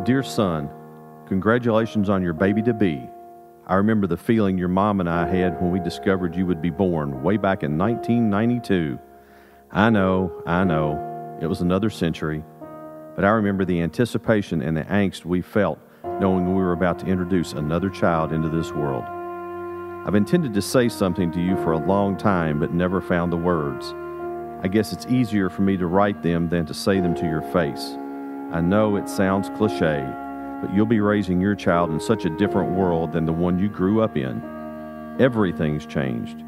Dear son, congratulations on your baby-to-be. I remember the feeling your mom and I had when we discovered you would be born way back in 1992. I know, it was another century, but I remember the anticipation and the angst we felt knowing we were about to introduce another child into this world. I've intended to say something to you for a long time, but never found the words. I guess it's easier for me to write them than to say them to your face. I know it sounds cliche, but you'll be raising your child in such a different world than the one you grew up in. Everything's changed.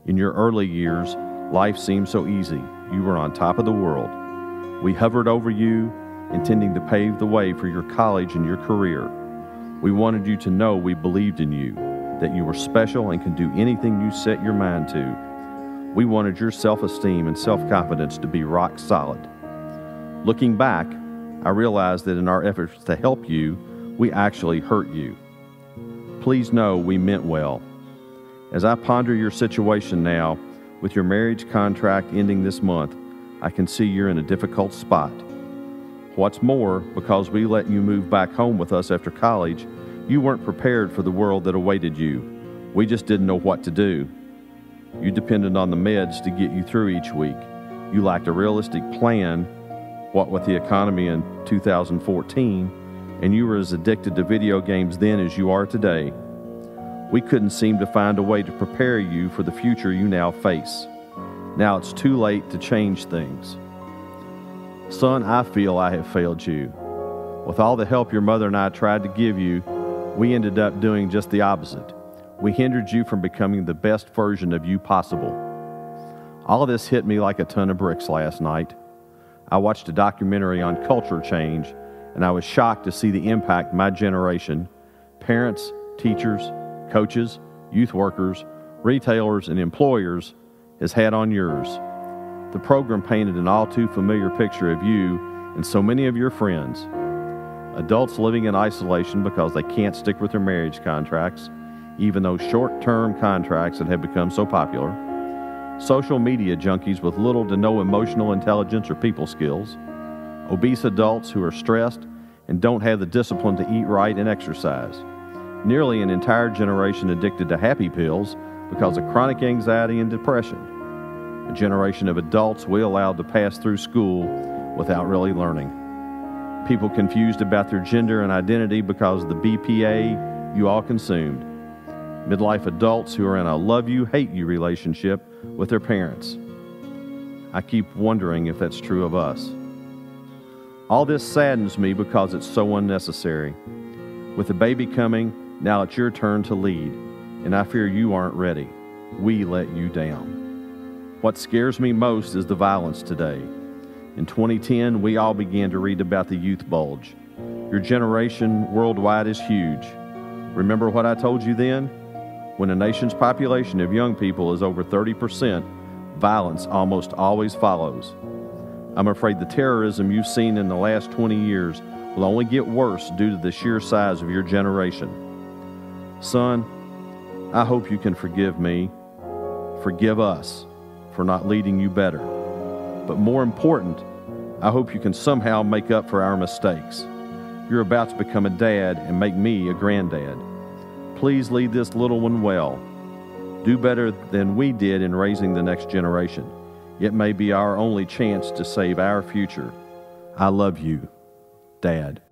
In your early years, life seemed so easy. You were on top of the world. We hovered over you, intending to pave the way for your college and your career. We wanted you to know we believed in you, that you were special and could do anything you set your mind to. We wanted your self-esteem and self-confidence to be rock solid. Looking back, I realized that in our efforts to help you, we actually hurt you. Please know we meant well. As I ponder your situation now, with your marriage contract ending this month, I can see you're in a difficult spot. What's more, because we let you move back home with us after college, you weren't prepared for the world that awaited you. We just didn't know what to do. You depended on the meds to get you through each week. You lacked a realistic plan, what with the economy in 2014, and you were as addicted to video games then as you are today. We couldn't seem to find a way to prepare you for the future you now face. Now it's too late to change things. Son, I feel I have failed you. With all the help your mother and I tried to give you, we ended up doing just the opposite. We hindered you from becoming the best version of you possible. All of this hit me like a ton of bricks last night. I watched a documentary on culture change, and I was shocked to see the impact my generation, parents, teachers, coaches, youth workers, retailers, and employers, has had on yours. The program painted an all too familiar picture of you and so many of your friends. Adults living in isolation because they can't stick with their marriage contracts, even those short-term contracts that have become so popular. Social media junkies with little to no emotional intelligence or people skills. Obese adults who are stressed and don't have the discipline to eat right and exercise. Nearly an entire generation addicted to happy pills because of chronic anxiety and depression. A generation of adults we allowed to pass through school without really learning. People confused about their gender and identity because of the BPA you all consumed. Midlife adults who are in a love-you-hate-you relationship with their parents. I keep wondering if that's true of us. All this saddens me because it's so unnecessary. With the baby coming, now it's your turn to lead, and I fear you aren't ready. We let you down. What scares me most is the violence today. In 2010, we all began to read about the youth bulge. Your generation worldwide is huge. Remember what I told you then? When a nation's population of young people is over 30%, violence almost always follows. I'm afraid the terrorism you've seen in the last 20 years will only get worse due to the sheer size of your generation. Son, I hope you can forgive me, forgive us for not leading you better. But more important, I hope you can somehow make up for our mistakes. You're about to become a dad and make me a granddad. Please lead this little one well. Do better than we did in raising the next generation. It may be our only chance to save our future. I love you, Dad.